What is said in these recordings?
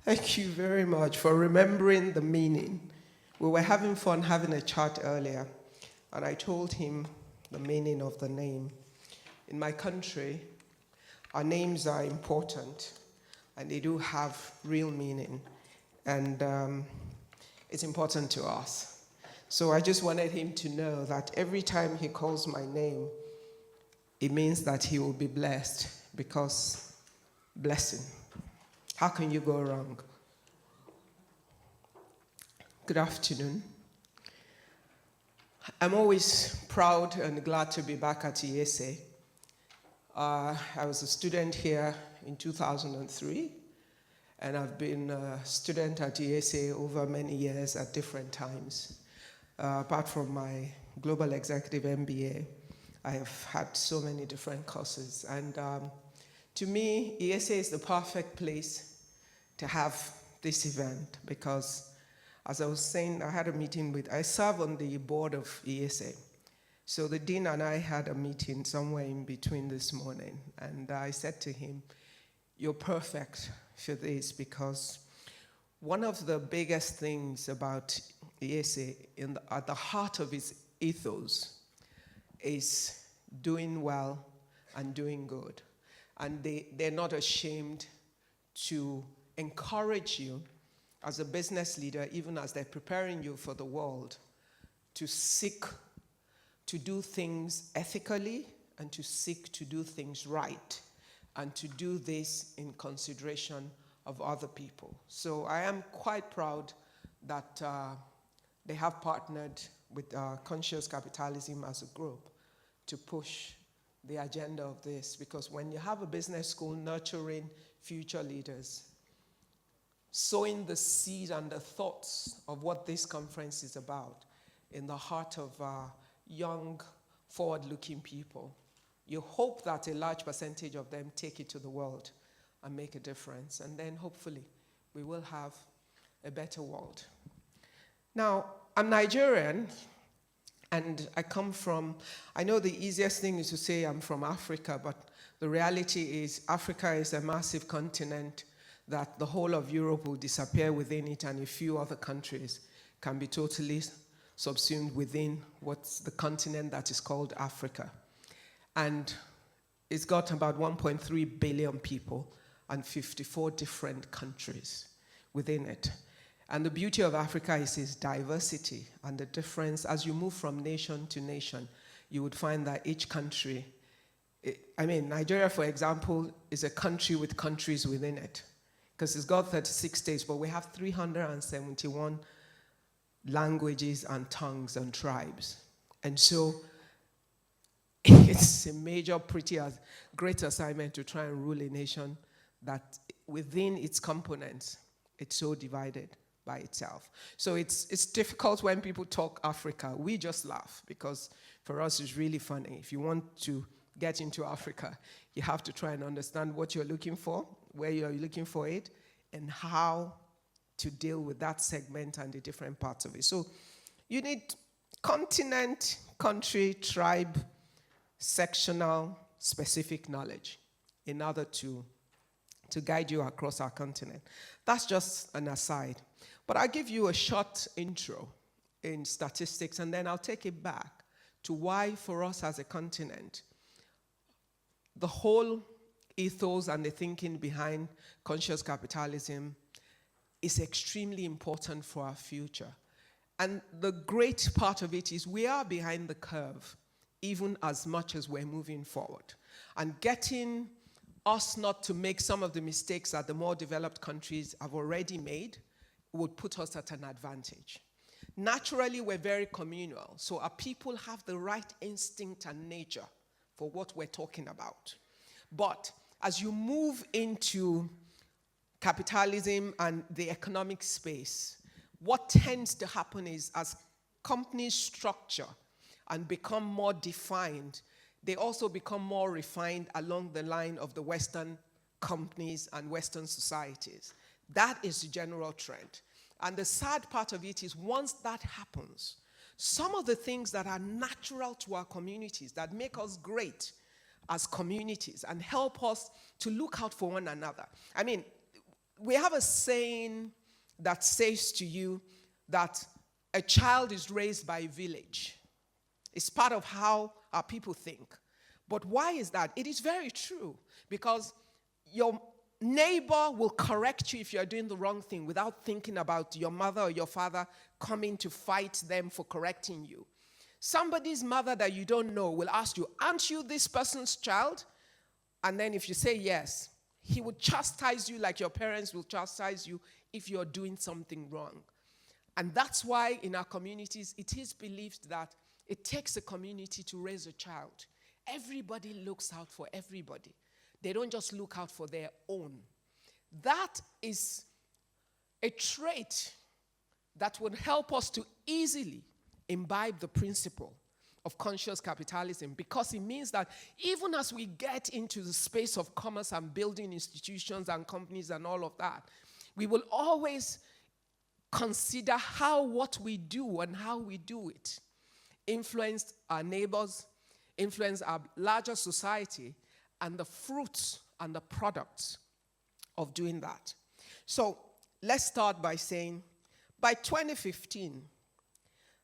Thank you very much for remembering the meaning. We were having fun having a chat earlier, and I told him the meaning of the name. In my country, our names are important, and they do have real meaning, and it's important to us. So I just wanted him to know that every time he calls my name, it means that he will be blessed, because blessing. How can you go wrong? Good afternoon. I'm always proud and glad to be back at IESE. I was a student here in 2003, and I've been a student at IESE over many years at different times. Apart from my Global Executive MBA, I have had so many different courses, and to me, IESE is the perfect place to have this event, because as I was saying, I serve on the board of IESE. So the dean and I had a meeting somewhere in between this morning, and I said to him, you're perfect for this, because one of the biggest things about IESE at the heart of its ethos is doing well and doing good. And they're not ashamed to encourage you as a business leader, even as they're preparing you for the world, to seek to do things ethically and to seek to do things right, and to do this in consideration of other people. So I am quite proud that they have partnered with Conscious Capitalism as a group to push the agenda of this, because when you have a business school nurturing future leaders, sowing the seed and the thoughts of what this conference is about in the heart of young, forward-looking people, you hope that a large percentage of them take it to the world and make a difference. And then hopefully we will have a better world. Now, I'm Nigerian, and I know the easiest thing is to say I'm from Africa, but the reality is Africa is a massive continent that the whole of Europe will disappear within it, and a few other countries can be totally subsumed within what's the continent that is called Africa. And it's got about 1.3 billion people and 54 different countries within it. And the beauty of Africa is its diversity and the difference. As you move from nation to nation, you would find that each country, Nigeria, for example, is a country with countries within it, because it's got 36 states, but we have 371 languages and tongues and tribes. And so it's a major, great assignment to try and rule a nation that within its components, it's so divided by itself. So it's difficult when people talk Africa. We just laugh, because for us it's really funny. If you want to get into Africa, you have to try and understand what you're looking for, where you're looking for it, and how to deal with that segment and the different parts of it. So you need continent, country, tribe, sectional, specific knowledge in order to guide you across our continent. That's just an aside. But I'll give you a short intro in statistics, and then I'll take it back to why, for us as a continent, the whole ethos and the thinking behind conscious capitalism is extremely important for our future. And the great part of it is we are behind the curve, even as much as we're moving forward. And getting us not to make some of the mistakes that the more developed countries have already made would put us at an advantage. Naturally, we're very communal, so our people have the right instinct and nature for what we're talking about. But as you move into capitalism and the economic space, what tends to happen is as companies structure and become more defined, they also become more refined along the line of the Western companies and Western societies. That is the general trend. And the sad part of it is once that happens, some of the things that are natural to our communities, that make us great as communities and help us to look out for one another. I mean, we have a saying that says to you that a child is raised by a village. It's part of how our people think. But why is that? It is very true, because your neighbor will correct you if you're doing the wrong thing without thinking about your mother or your father coming to fight them for correcting you. Somebody's mother that you don't know will ask you, aren't you this person's child? And then if you say yes, he would chastise you like your parents will chastise you if you're doing something wrong. And that's why in our communities, it is believed that it takes a community to raise a child. Everybody looks out for everybody. They don't just look out for their own. That is a trait that would help us to easily imbibe the principle of conscious capitalism, because it means that even as we get into the space of commerce and building institutions and companies and all of that, we will always consider how what we do and how we do it influence our neighbors, influence our larger society, and the fruits and the products of doing that. So let's start by saying, by 2015,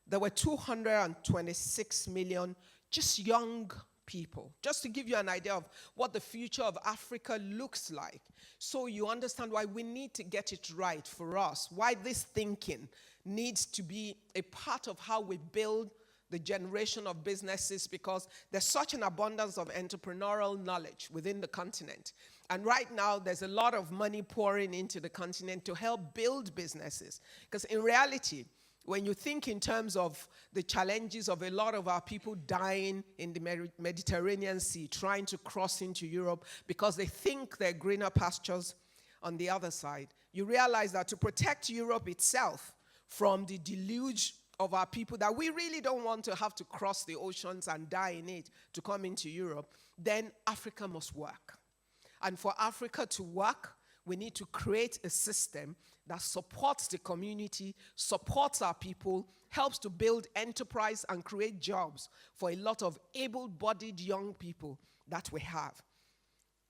there were 226 million just young people. Just to give you an idea of what the future of Africa looks like, so you understand why we need to get it right for us, why this thinking needs to be a part of how we build the generation of businesses, because there's such an abundance of entrepreneurial knowledge within the continent. And right now, there's a lot of money pouring into the continent to help build businesses. Because in reality, when you think in terms of the challenges of a lot of our people dying in the Mediterranean Sea, trying to cross into Europe because they think there are greener pastures on the other side, you realize that to protect Europe itself from the deluge of our people that we really don't want to have to cross the oceans and die in it to come into Europe, then Africa must work. And for Africa to work, we need to create a system that supports the community, supports our people, helps to build enterprise and create jobs for a lot of able-bodied young people that we have.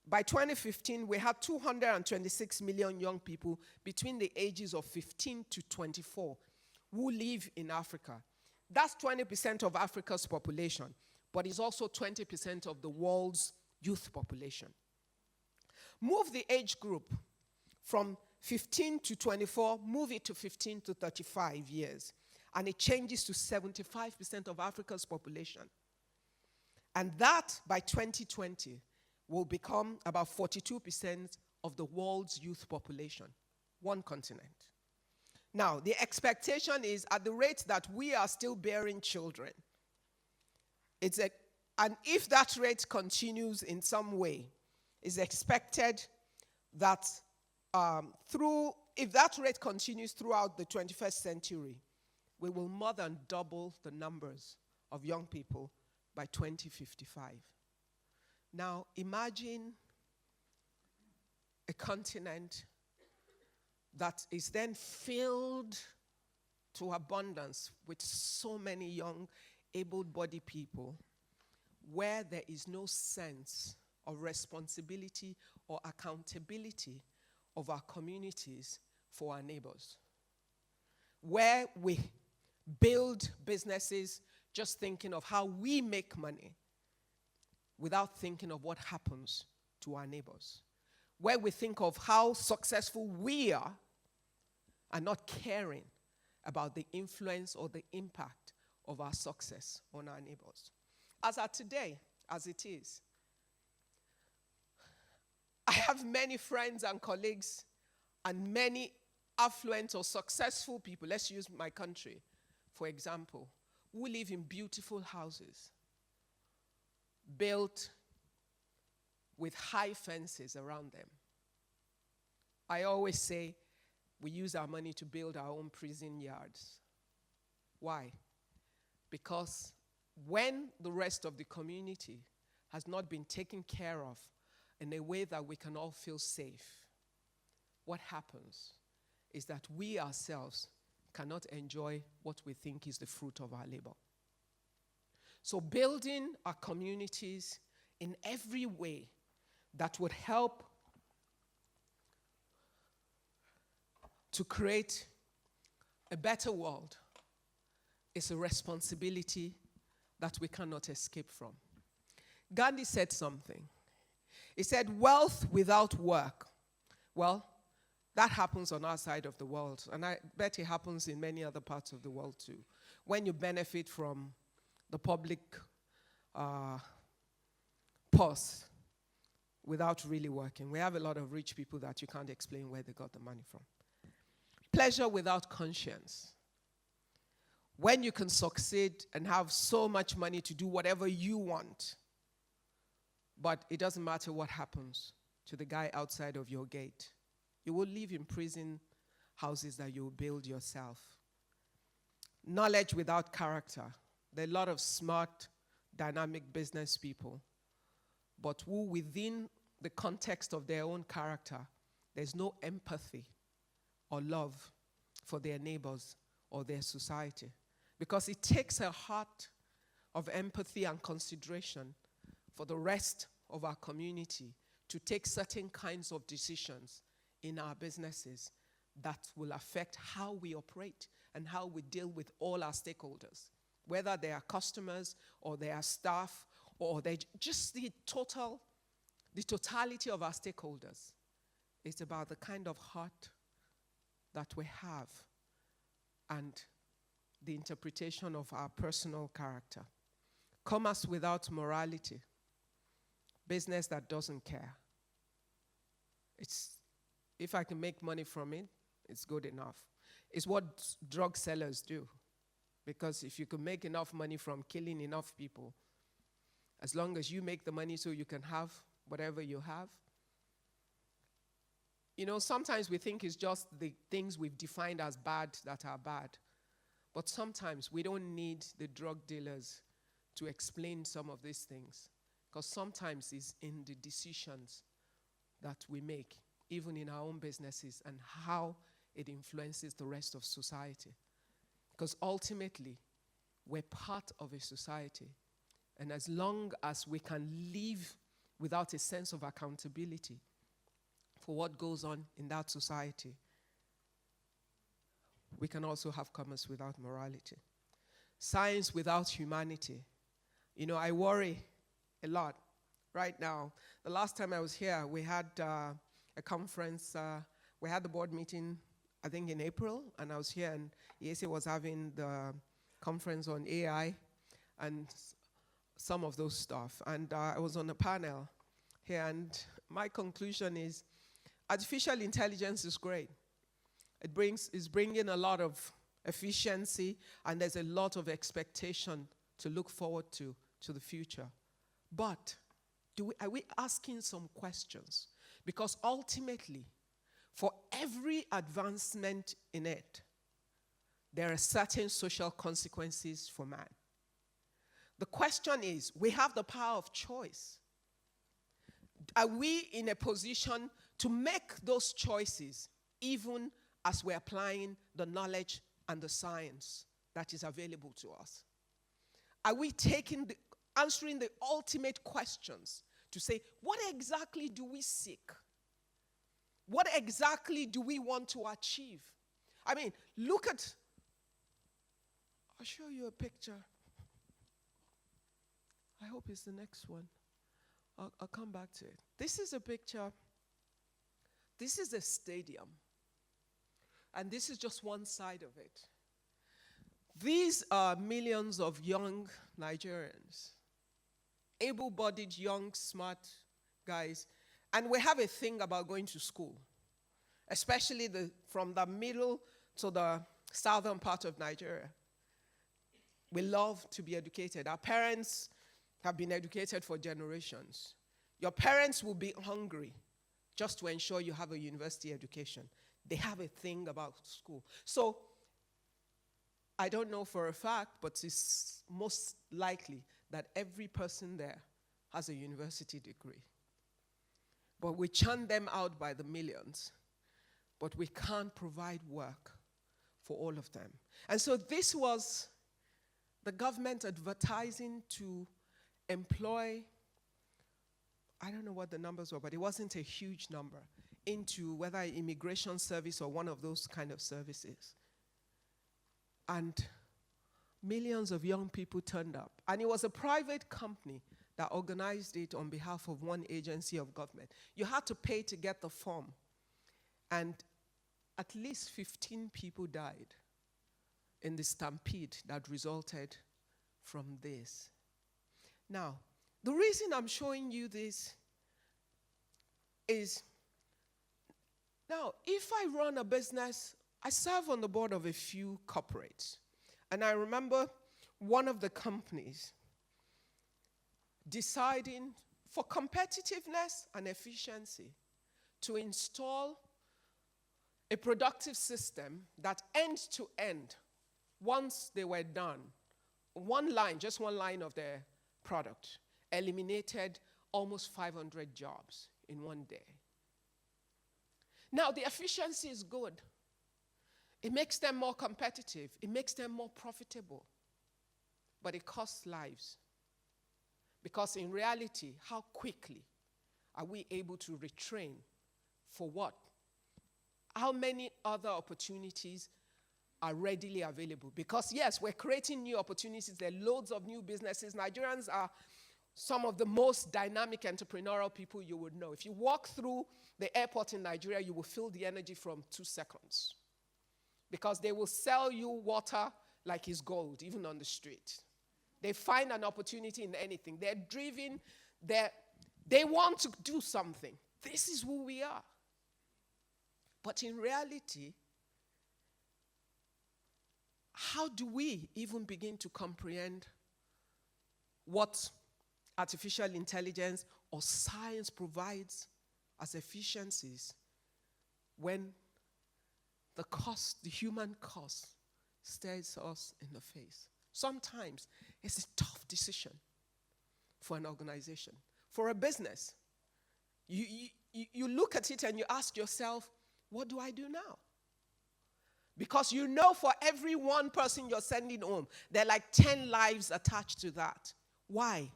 By 2015, we had 226 million young people between the ages of 15 to 24 who live in Africa. That's 20% of Africa's population, but it's also 20% of the world's youth population. Move the age group from 15 to 24, move it to 15 to 35 years, and it changes to 75% of Africa's population. And that, by 2020, will become about 42% of the world's youth population, one continent. Now, the expectation is at the rate that we are still bearing children, and if that rate continues in some way, it's expected that if that rate continues throughout the 21st century, we will more than double the numbers of young people by 2055. Now, imagine a continent that is then filled to abundance with so many young, able-bodied people, where there is no sense of responsibility or accountability of our communities for our neighbors, where we build businesses just thinking of how we make money without thinking of what happens to our neighbors, where we think of how successful we are and not caring about the influence or the impact of our success on our neighbors. As at today, as it is, I have many friends and colleagues and many affluent or successful people, let's use my country, for example, who live in beautiful houses built with high fences around them. I always say we use our money to build our own prison yards. Why? Because when the rest of the community has not been taken care of in a way that we can all feel safe, what happens is that we ourselves cannot enjoy what we think is the fruit of our labor. So building our communities in every way that would help to create a better world is a responsibility that we cannot escape from. Gandhi said something. He said, wealth without work. Well, that happens on our side of the world, and I bet it happens in many other parts of the world too. When you benefit from the public purse without really working. We have a lot of rich people that you can't explain where they got the money from. Pleasure without conscience. When you can succeed and have so much money to do whatever you want, but it doesn't matter what happens to the guy outside of your gate. You will live in prison houses that you will build yourself. Knowledge without character. There are a lot of smart, dynamic business people, but who within the context of their own character, there's no empathy or love for their neighbors or their society. Because it takes a heart of empathy and consideration for the rest of our community to take certain kinds of decisions in our businesses that will affect how we operate and how we deal with all our stakeholders, whether they are customers or they are staff or they just the totality of our stakeholders. It's about the kind of heart that we have and the interpretation of our personal character. Commerce without morality. Business that doesn't care. If I can make money from it, it's good enough. It's what drug sellers do. Because if you can make enough money from killing enough people, as long as you make the money so you can have whatever you have. You know, sometimes we think it's just the things we've defined as bad that are bad. But sometimes we don't need the drug dealers to explain some of these things. Because sometimes it's in the decisions that we make, even in our own businesses, and how it influences the rest of society. Because ultimately, we're part of a society. And as long as we can live without a sense of accountability for what goes on in that society, we can also have commerce without morality. Science without humanity. You know, I worry a lot right now. The last time I was here, we had a conference. We had the board meeting, I think, in April, and I was here, and IESE was having the conference on AI and some of those stuff. And I was on a panel here, and my conclusion is artificial intelligence is great. It's bringing a lot of efficiency, and there's a lot of expectation to look forward to the future. But are we asking some questions? Because ultimately, for every advancement in it, there are certain social consequences for man. The question is, we have the power of choice. Are we in a position to make those choices even as we're applying the knowledge and the science that is available to us? Are we answering the ultimate questions to say, what exactly do we seek? What exactly do we want to achieve? I mean, I'll show you a picture. I hope it's the next one. I'll come back to it. This is a picture. This is a stadium. And this is just one side of it. These are millions of young Nigerians, able-bodied, young, smart guys. And we have a thing about going to school, especially from the middle to the southern part of Nigeria. We love to be educated. Our parents have been educated for generations. Your parents will be hungry just to ensure you have a university education. They have a thing about school. So I don't know for a fact, but it's most likely that every person there has a university degree. But we churn them out by the millions, but we can't provide work for all of them. And so this was the government advertising to employ, I don't know what the numbers were, but it wasn't a huge number, into whether immigration service or one of those kind of services. And millions of young people turned up. And it was a private company that organized it on behalf of one agency of government. You had to pay to get the form. And at least 15 people died in the stampede that resulted from this. Now, the reason I'm showing you this is, now, if I run a business, I serve on the board of a few corporates. And I remember one of the companies deciding for competitiveness and efficiency to install a productive system that end to end, once they were done, just one line of their product, eliminated almost 500 jobs in one day. Now, the efficiency is good. It makes them more competitive. It makes them more profitable. But it costs lives. Because in reality, how quickly are we able to retrain for what? How many other opportunities are readily available? Because yes, we're creating new opportunities. There are loads of new businesses. Nigerians are some of the most dynamic entrepreneurial people you would know. If you walk through the airport in Nigeria, you will feel the energy from 2 seconds. Because they will sell you water like it's gold, even on the street. They find an opportunity in anything. They're driven, they want to do something. This is who we are. But in reality, how do we even begin to comprehend what artificial intelligence or science provides as efficiencies when the cost, the human cost, stares us in the face? Sometimes it's a tough decision for an organization. For a business, you look at it and you ask yourself, what do I do now? Because you know for every one person you're sending home, there are like 10 lives attached to that. Why?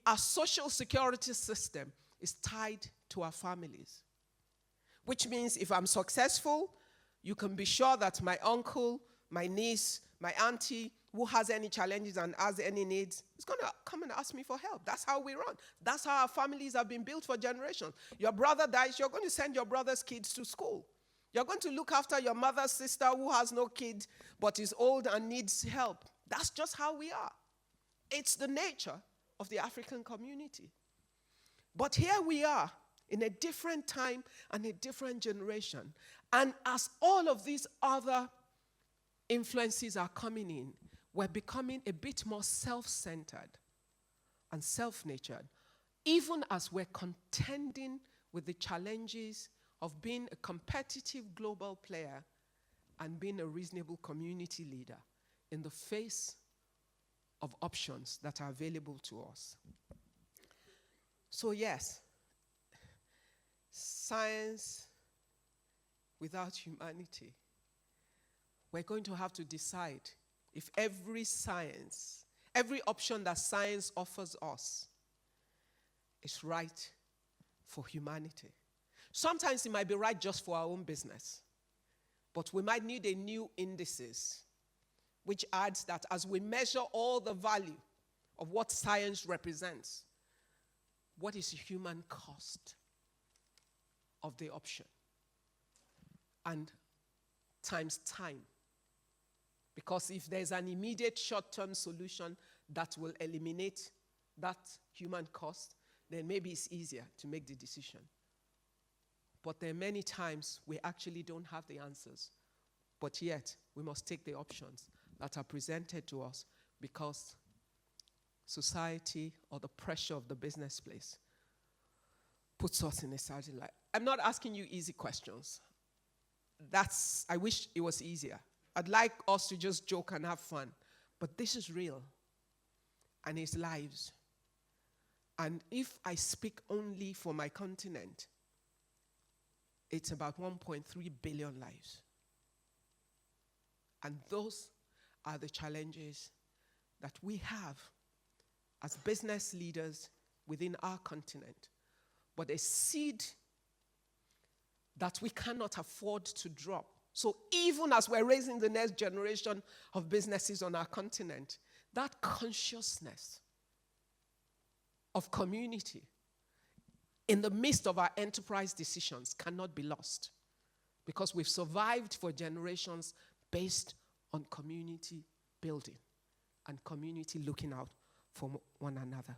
Our social security system is tied to our families. Which means if I'm successful, you can be sure that my uncle, my niece, my auntie, who has any challenges and has any needs, is going to come and ask me for help. That's how we run. That's how our families have been built for generations. Your brother dies, you're going to send your brother's kids to school. You're going to look after your mother's sister who has no kid but is old and needs help. That's just how we are. It's the nature of the African community. But here we are in a different time and a different generation. And as all of these other influences are coming in, we're becoming a bit more self-centered and self-natured, even as we're contending with the challenges of being a competitive global player and being a reasonable community leader in the face of options that are available to us. So yes, science without humanity. We're going to have to decide if every option that science offers us is right for humanity. Sometimes it might be right just for our own business, but we might need a new indices, which adds that as we measure all the value of what science represents, what is the human cost of the option? And times time. Because if there's an immediate short-term solution that will eliminate that human cost, then maybe it's easier to make the decision. But there are many times we actually don't have the answers. But yet, we must take the options that are presented to us because society or the pressure of the business place puts us in a certain light. I'm not asking you easy questions. I wish it was easier. I'd like us to just joke and have fun. But this is real. And it's lives. And if I speak only for my continent, it's about 1.3 billion lives. And those are the challenges that we have as business leaders within our continent. But a seed that we cannot afford to drop. So even as we're raising the next generation of businesses on our continent, that consciousness of community in the midst of our enterprise decisions cannot be lost, because we've survived for generations based on community building and community looking out for one another.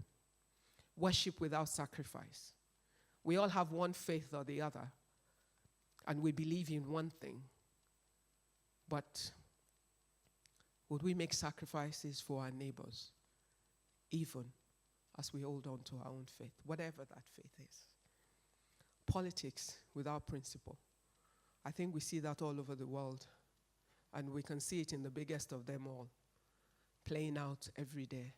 Worship without sacrifice. We all have one faith or the other, and we believe in one thing. But would we make sacrifices for our neighbors, even as we hold on to our own faith, whatever that faith is? Politics without principle. I think we see that all over the world, and we can see it in the biggest of them all, playing out every day.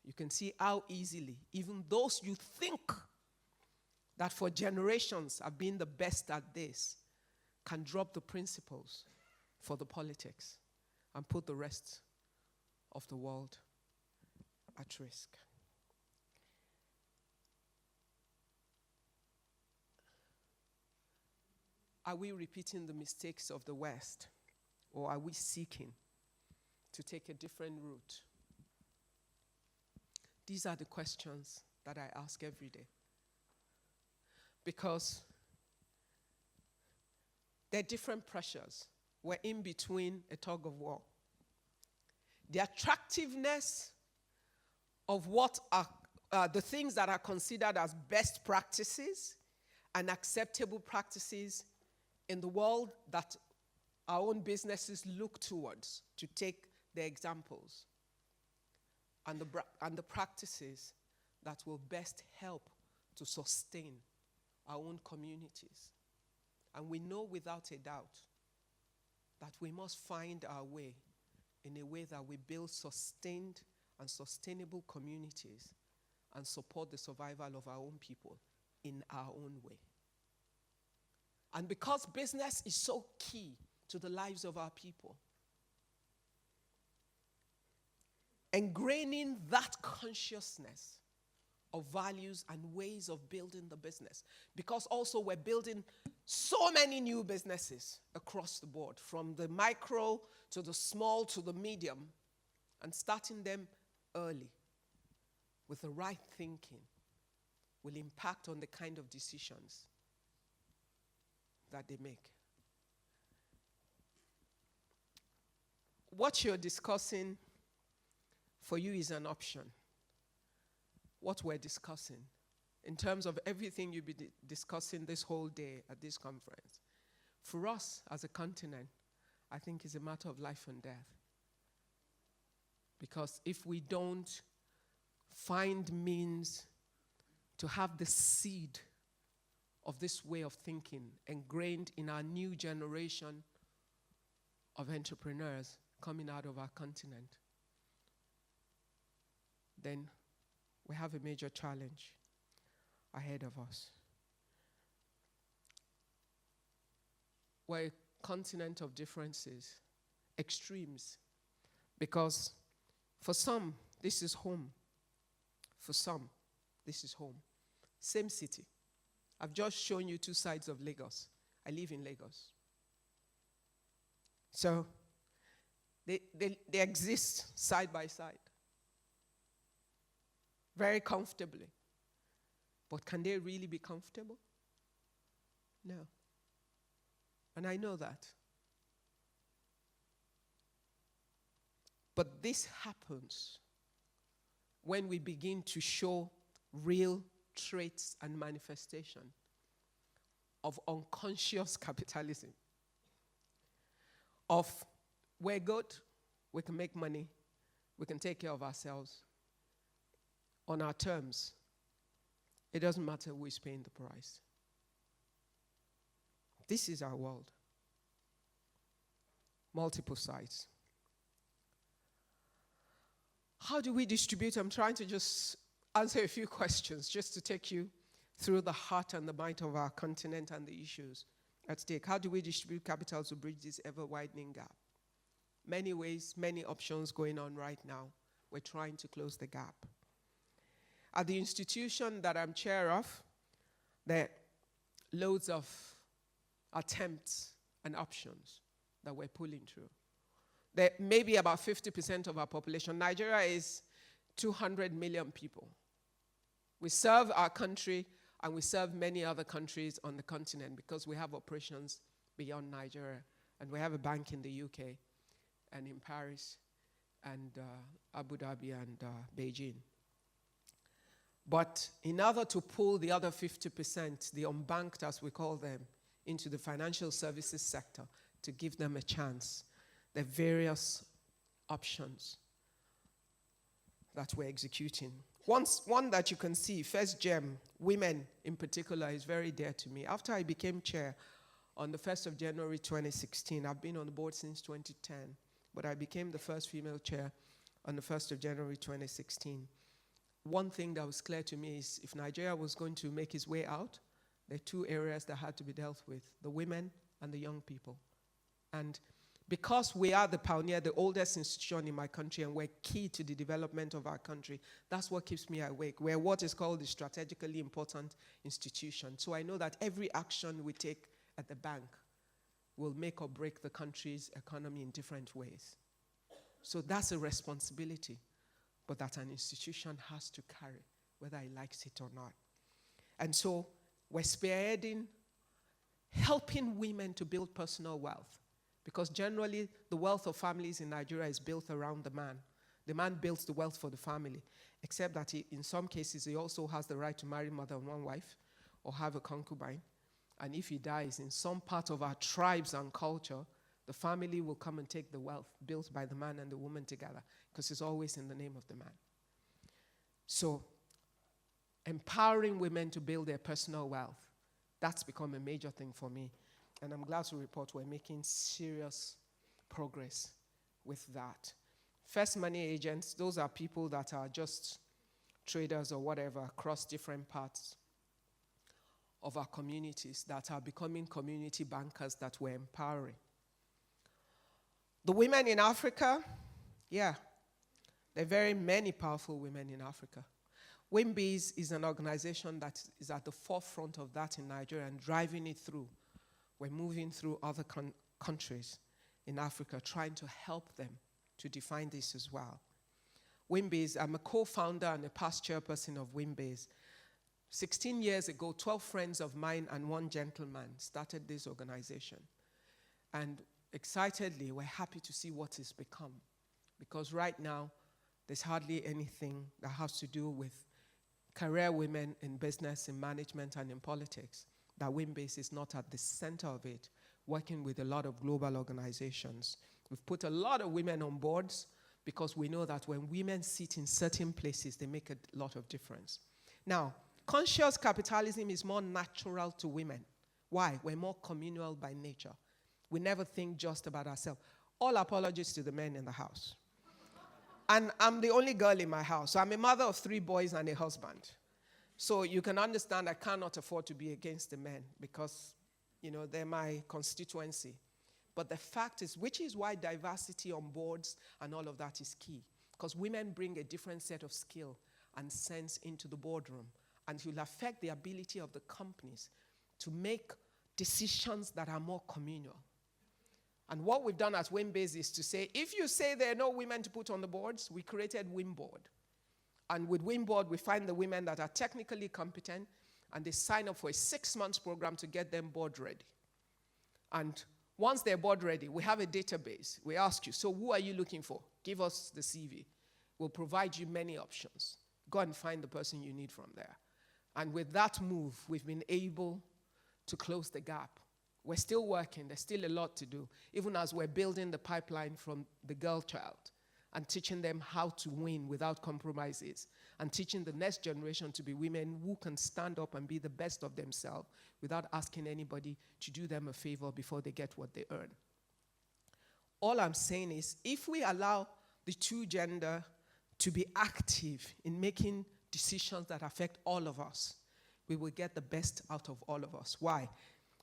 You can see how easily, even those you think that for generations have been the best at this, can drop the principles for the politics and put the rest of the world at risk. Are we repeating the mistakes of the West, or are we seeking to take a different route? These are the questions that I ask every day. Because there are different pressures. We're in between a tug of war. The attractiveness of what are the things that are considered as best practices and acceptable practices in the world that our own businesses look towards to take their examples, and the practices that will best help to sustain our own communities. And we know without a doubt that we must find our way in a way that we build sustained and sustainable communities and support the survival of our own people in our own way. And because business is so key to the lives of our people, ingraining that consciousness of values and ways of building the business, because also we're building so many new businesses across the board, from the micro to the small to the medium, and starting them early with the right thinking will impact on the kind of decisions that they make. What you're discussing for you is an option. What we're discussing, in terms of everything you'll be discussing this whole day at this conference, for us as a continent, I think is a matter of life and death. Because if we don't find means to have the seed of this way of thinking ingrained in our new generation of entrepreneurs coming out of our continent, then we have a major challenge ahead of us. We're a continent of differences, extremes, because for some, this is home. For some, this is home. Same city. I've just shown you two sides of Lagos. I live in Lagos. So they exist side by side, very comfortably. But can they really be comfortable? No. And I know that. But this happens when we begin to show real traits and manifestation of unconscious capitalism. Of we're good, we can make money, we can take care of ourselves on our terms. It doesn't matter who is paying the price. This is our world. Multiple sides. How do we distribute? I'm trying to just answer a few questions just to take you through the heart and the mind of our continent and the issues at stake. How do we distribute capital to bridge this ever-widening gap? Many ways, many options going on right now. We're trying to close the gap. At the institution that I'm chair of, there are loads of attempts and options that we're pulling through. There may be about 50% of our population. Nigeria is 200 million people. We serve our country and we serve many other countries on the continent because we have operations beyond Nigeria. And we have a bank in the UK and in Paris and Abu Dhabi and Beijing. But in order to pull the other 50%, the unbanked as we call them, into the financial services sector to give them a chance, there are various options that we're executing. One that you can see, first gem, women in particular, is very dear to me. After I became chair on the 1st of January 2016, I've been on the board since 2010, but I became the first female chair on the 1st of January 2016. One thing that was clear to me is if Nigeria was going to make its way out, there are two areas that had to be dealt with, the women and the young people. And because we are the pioneer, the oldest institution in my country, and we're key to the development of our country, that's what keeps me awake. We're what is called the strategically important institution. So I know that every action we take at the bank will make or break the country's economy in different ways. So that's a responsibility, but that an institution has to carry, whether it likes it or not. And so we're spearheading, helping women to build personal wealth. Because generally, the wealth of families in Nigeria is built around the man. The man builds the wealth for the family, except that in some cases, he also has the right to marry more than one wife or have a concubine. And if he dies, in some part of our tribes and culture, the family will come and take the wealth built by the man and the woman together, because it's always in the name of the man. So, empowering women to build their personal wealth, that's become a major thing for me. And I'm glad to report we're making serious progress with that. First money agents, those are people that are just traders or whatever across different parts of our communities that are becoming community bankers that we're empowering. The women in Africa, yeah, there are very many powerful women in Africa. WIMBIS is an organization that is at the forefront of that in Nigeria and driving it through. We're moving through other countries in Africa, trying to help them to define this as well. WIMBIS, I'm a co-founder and a past chairperson of WIMBIS. 16 years ago, 12 friends of mine and one gentleman started this organization. And excitedly, we're happy to see what it's become. Because right now, there's hardly anything that has to do with career women in business, in management, and in politics. That WIMBIS is not at the center of it, working with a lot of global organizations. We've put a lot of women on boards because we know that when women sit in certain places, they make a lot of difference. Now, conscious capitalism is more natural to women. Why? We're more communal by nature. We never think just about ourselves. All apologies to the men in the house. And I'm the only girl in my house. So I'm a mother of 3 boys and a husband. So you can understand I cannot afford to be against the men because, they're my constituency. But the fact is, which is why diversity on boards and all of that is key. Because women bring a different set of skill and sense into the boardroom. And it will affect the ability of the companies to make decisions that are more communal. And what we've done at WIMBIS is to say, if you say there are no women to put on the boards, we created WIMBoard. And with WIMBoard, we find the women that are technically competent, and they sign up for a 6-month program to get them board ready. And once they're board ready, we have a database. We ask you, so who are you looking for? Give us the CV. We'll provide you many options. Go and find the person you need from there. And with that move, we've been able to close the gap. We're still working. There's still a lot to do, even as we're building the pipeline from the girl child and teaching them how to win without compromises, and teaching the next generation to be women who can stand up and be the best of themselves without asking anybody to do them a favor before they get what they earn. All I'm saying is, if we allow the two gender to be active in making decisions that affect all of us, we will get the best out of all of us. Why?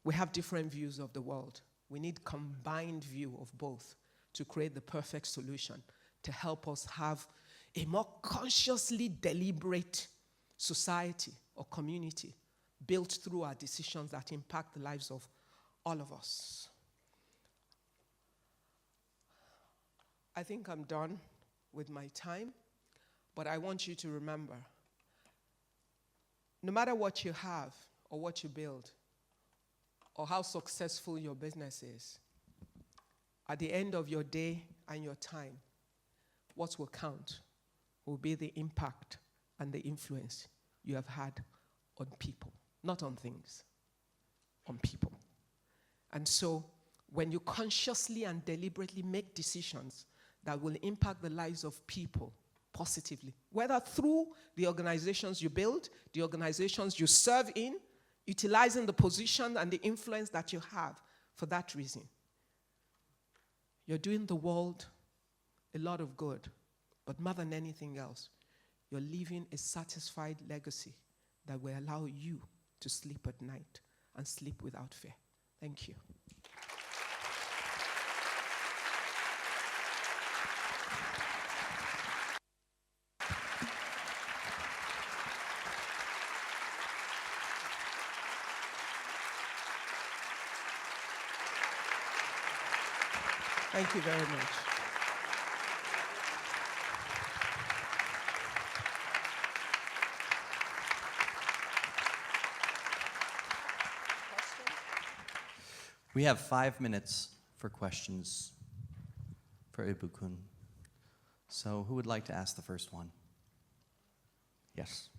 We have different views of the world. We need combined view of both to create the perfect solution, to help us have a more consciously deliberate society or community built through our decisions that impact the lives of all of us. I think I'm done with my time, but I want you to remember, no matter what you have or what you build or how successful your business is, at the end of your day and your time, what will count will be the impact and the influence you have had on people, not on things, on people. And so when you consciously and deliberately make decisions that will impact the lives of people positively, whether through the organizations you build, the organizations you serve in, utilizing the position and the influence that you have for that reason, you're doing the world a lot of good. But more than anything else, you're leaving a satisfied legacy that will allow you to sleep at night and sleep without fear. Thank you. Thank you very much. We have 5 minutes for questions for Ibukun. So who would like to ask the first one? Yes.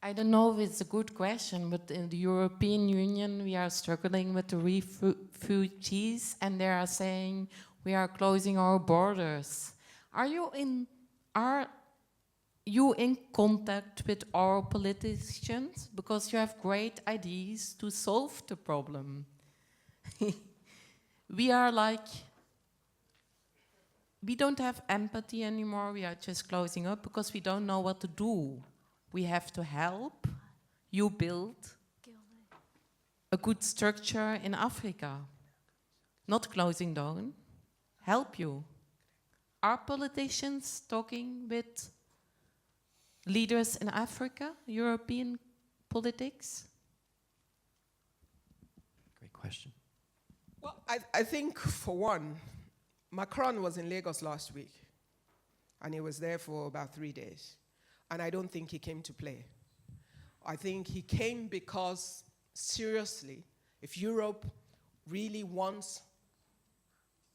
I don't know if it's a good question, but in the European Union, we are struggling with the refugees, and they are saying we are closing our borders. Are you in contact with our politicians? Because you have great ideas to solve the problem. We are like, we don't have empathy anymore. We are just closing up because we don't know what to do. We have to help you build a good structure in Africa. Not closing down, help you. Are politicians talking with leaders in Africa, European politics? Great question. Well, I think, for one, Macron was in Lagos last week, and he was there for about 3 days. And I don't think he came to play. I think he came because, seriously, if Europe really wants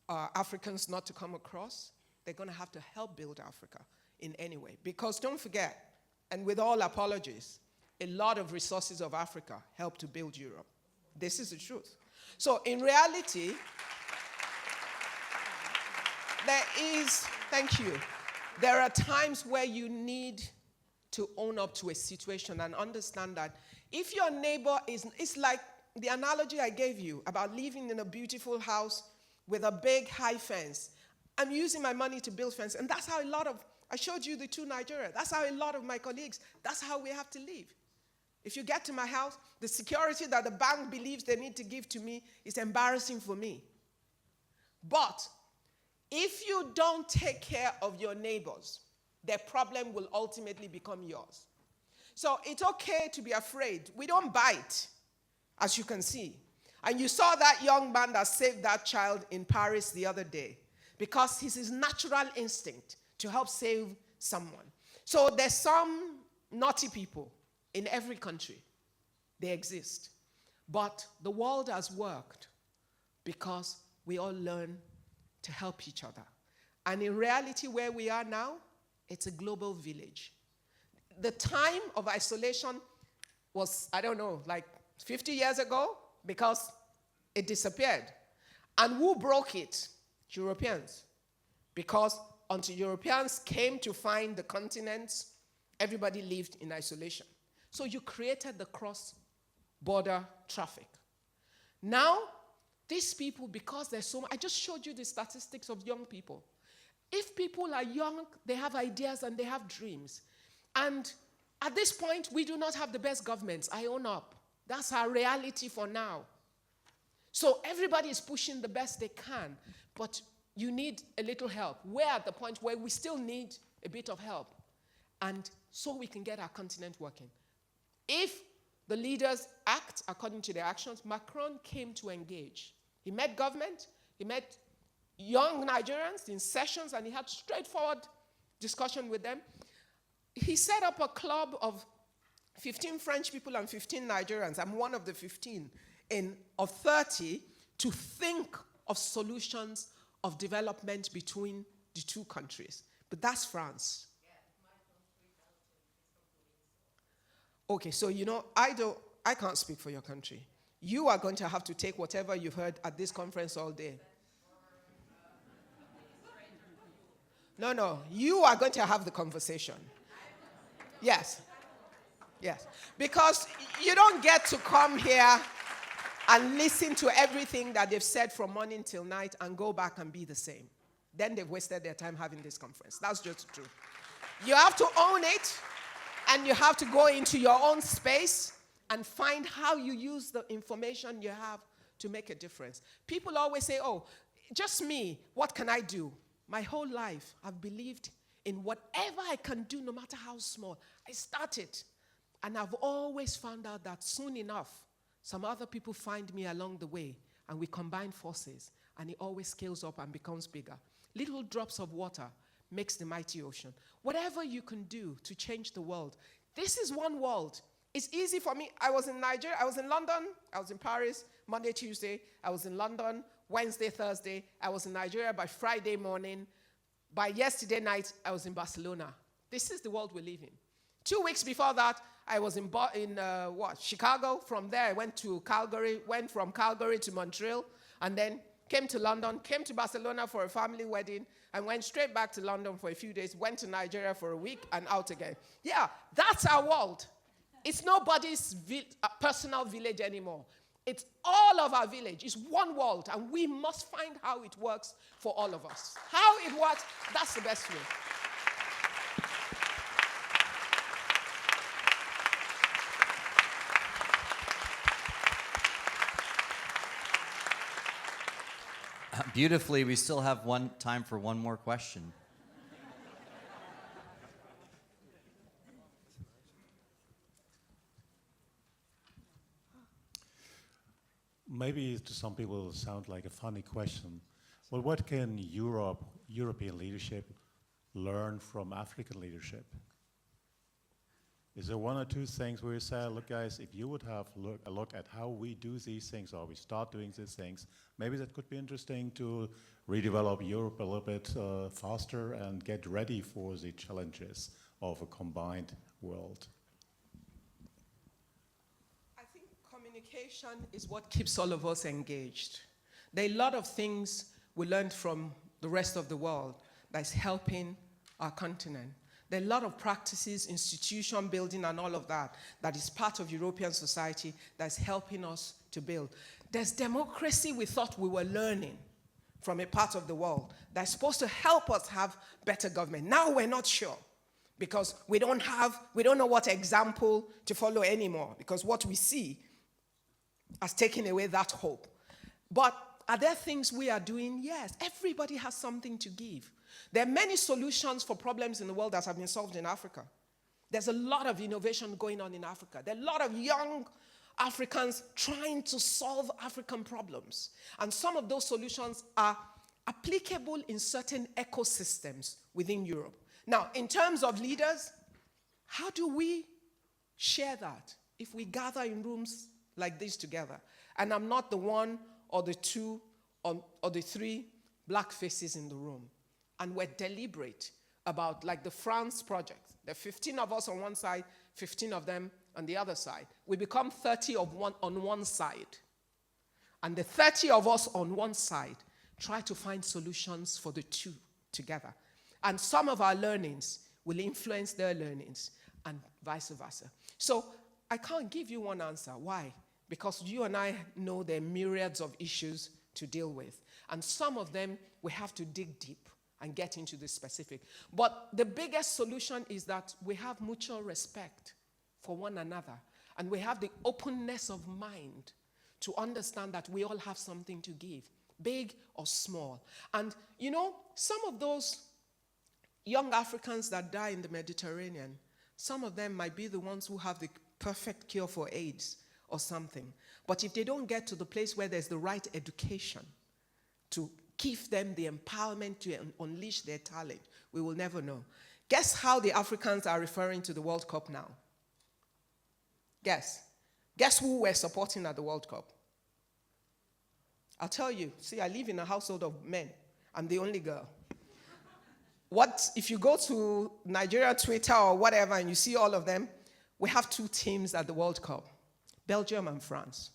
Africans not to come across, they're going to have to help build Africa in any way. Because don't forget, and with all apologies, a lot of resources of Africa help to build Europe. This is the truth. So in reality, there are times where you need to own up to a situation and understand that if your neighbor it's like the analogy I gave you about living in a beautiful house with a big high fence. I'm using my money to build fence, and that's how I showed you the two Nigeria. That's how a lot of my colleagues, that's how we have to live. If you get to my house, the security that the bank believes they need to give to me is embarrassing for me. But if you don't take care of your neighbors, their problem will ultimately become yours. So it's okay to be afraid. We don't bite, as you can see. And you saw that young man that saved that child in Paris the other day because it's his natural instinct to help save someone. So there's some naughty people in every country. They exist. But the world has worked because we all learn to help each other. And in reality, where we are now, it's a global village. The time of isolation was, I don't know, like 50 years ago, because it disappeared. And who broke it? Europeans. Because until Europeans came to find the continents, everybody lived in isolation. So you created the cross-border traffic. Now, these people, because there's so much, I just showed you the statistics of young people. If people are young, they have ideas and they have dreams. And at this point, we do not have the best governments. I own up. That's our reality for now. So everybody is pushing the best they can, but you need a little help. We're at the point where we still need a bit of help, and so we can get our continent working. If the leaders act according to their actions. Macron came to engage. He met government, he met young Nigerians in sessions, and he had straightforward discussion with them. He set up a club of 15 French people and 15 Nigerians. I'm one of the 15 of 30 to think of solutions of development between the two countries. But that's France. Okay, so I can't speak for your country. You are going to have to take whatever you've heard at this conference all day. No, you are going to have the conversation. Yes. Because you don't get to come here and listen to everything that they've said from morning till night and go back and be the same. Then they've wasted their time having this conference. That's just the truth. You have to own it, and you have to go into your own space and find how you use the information you have to make a difference. People always say, oh, just me, what can I do? My whole life, I've believed in whatever I can do, no matter how small. I started, and I've always found out that soon enough, some other people find me along the way, and we combine forces, and it always scales up and becomes bigger. Little drops of water makes the mighty ocean. Whatever you can do to change the world, this is one world. It's easy for me. I was in Nigeria, I was in London, I was in Paris, Monday, Tuesday, I was in London, Wednesday, Thursday, I was in Nigeria by Friday morning. By yesterday night, I was in Barcelona. This is the world we live in. 2 weeks before that, I was in Chicago. From there, I went to Calgary, went from Calgary to Montreal, and then came to London, came to Barcelona for a family wedding, and went straight back to London for a few days, went to Nigeria for a week, and out again. Yeah, that's our world. It's nobody's personal village anymore. It's all of our village. It's one world, and we must find how it works for all of us. How it works, that's the best way. Beautifully, we still have time for one more question. Maybe to some people it will sound like a funny question. Well, what can European leadership learn from African leadership? Is there one or two things where you say, look guys, if you would have a look at how we do these things or we start doing these things, maybe that could be interesting to redevelop Europe a little bit faster and get ready for the challenges of a combined world. I think communication is what keeps all of us engaged. There are a lot of things we learned from the rest of the world that's helping our continent. There are a lot of practices, institution building and all of that is part of European society that's helping us to build. There's democracy we thought we were learning from a part of the world that's supposed to help us have better government. Now we're not sure because we don't know what example to follow anymore because what we see has taken away that hope. But are there things we are doing? Yes, everybody has something to give. There are many solutions for problems in the world that have been solved in Africa. There's a lot of innovation going on in Africa. There are a lot of young Africans trying to solve African problems. And some of those solutions are applicable in certain ecosystems within Europe. Now, in terms of leaders, how do we share that if we gather in rooms like this together? And I'm not the one or the two or the three black faces in the room. And we're deliberate about, like the France project. There are 15 of us on one side, 15 of them on the other side. We become 30 on one side. And the 30 of us on one side try to find solutions for the two together. And some of our learnings will influence their learnings and vice versa. So I can't give you one answer. Why? Because you and I know there are myriads of issues to deal with. And some of them we have to dig deep and get into the specific. But the biggest solution is that we have mutual respect for one another. And we have the openness of mind to understand that we all have something to give, big or small. And you know, some of those young Africans that die in the Mediterranean, some of them might be the ones who have the perfect cure for AIDS or something. But if they don't get to the place where there's the right education to give them the empowerment to unleash their talent, we will never know. Guess how the Africans are referring to the World Cup now? Guess. Guess who we're supporting at the World Cup? I'll tell you. See, I live in a household of men. I'm the only girl. If you go to Nigeria Twitter or whatever and you see all of them, we have 2 teams at the World Cup, Belgium and France.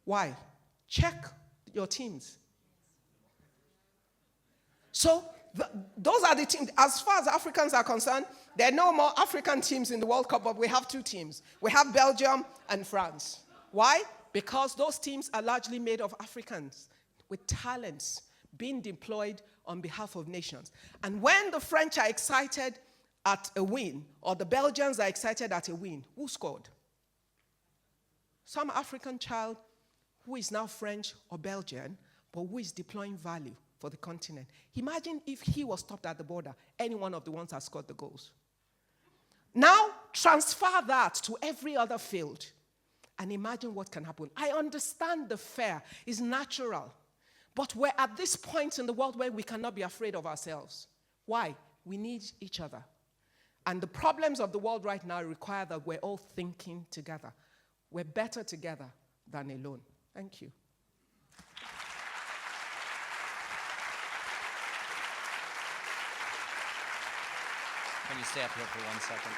Why? Check your teams. So those are the teams. As far as Africans are concerned, there are no more African teams in the World Cup, but we have 2 teams. We have Belgium and France. Why? Because those teams are largely made of Africans with talents being deployed on behalf of nations. And when the French are excited at a win, or the Belgians are excited at a win, who scored? Some African child who is now French or Belgian, but who is deploying value for the continent. Imagine if he was stopped at the border, any one of the ones that scored the goals. Now, transfer that to every other field, and imagine what can happen. I understand the fear is natural, but we're at this point in the world where we cannot be afraid of ourselves. Why? We need each other. And the problems of the world right now require that we're all thinking together. We're better together than alone. Thank you. Can you stay up here for 1 second?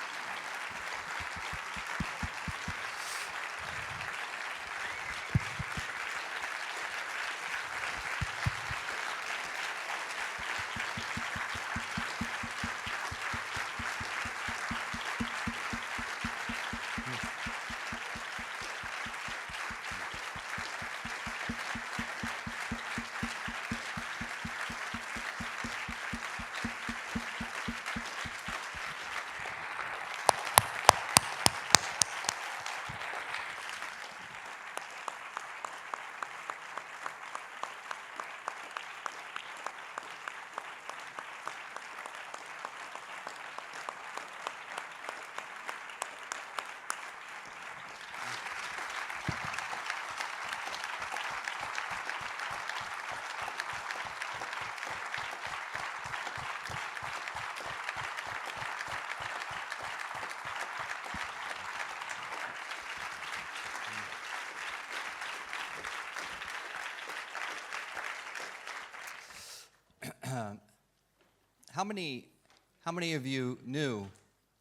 How many of you knew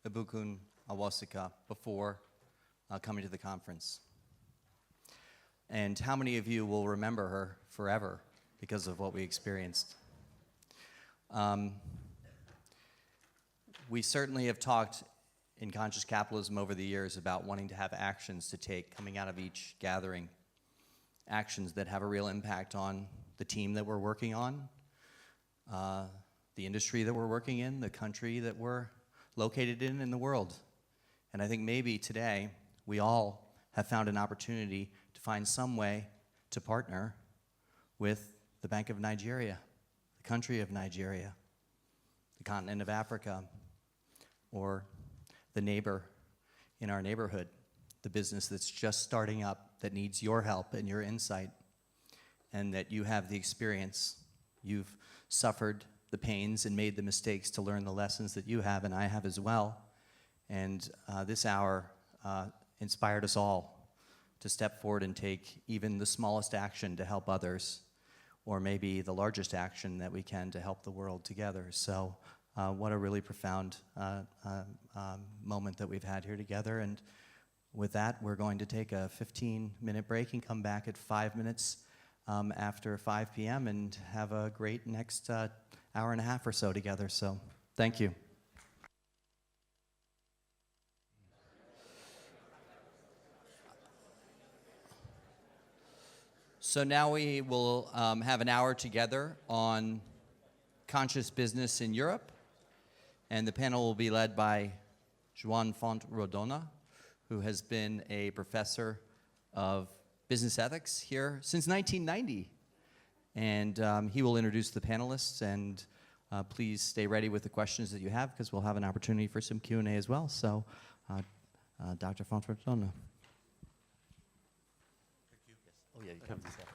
Ibukun Awosika before coming to the conference? And how many of you will remember her forever because of what we experienced? We certainly have talked in Conscious Capitalism over the years about wanting to have actions to take coming out of each gathering, actions that have a real impact on the team that we're working on, the industry that we're working in, the country that we're located in the world. And I think maybe today we all have found an opportunity to find some way to partner with the Bank of Nigeria, the country of Nigeria, the continent of Africa, or the neighbor in our neighborhood, the business that's just starting up that needs your help and your insight, and that you have the experience. You've suffered the pains and made the mistakes to learn the lessons that you have and I have as well. And this hour inspired us all to step forward and take even the smallest action to help others, or maybe the largest action that we can to help the world together. So what a really profound moment that we've had here together. And with that, we're going to take a 15-minute break and come back at 5 minutes after 5 p.m. and have a great next hour and a half or so together. So thank you. So now we will have an hour together on conscious business in Europe, and the panel will be led by Joan Font-Rodona, who has been a professor of business ethics here since 1990. And he will introduce the panelists, and please stay ready with the questions that you have, because we'll have an opportunity for some Q&A as well. So Dr. Fonfortuna. Oh, yeah, you come to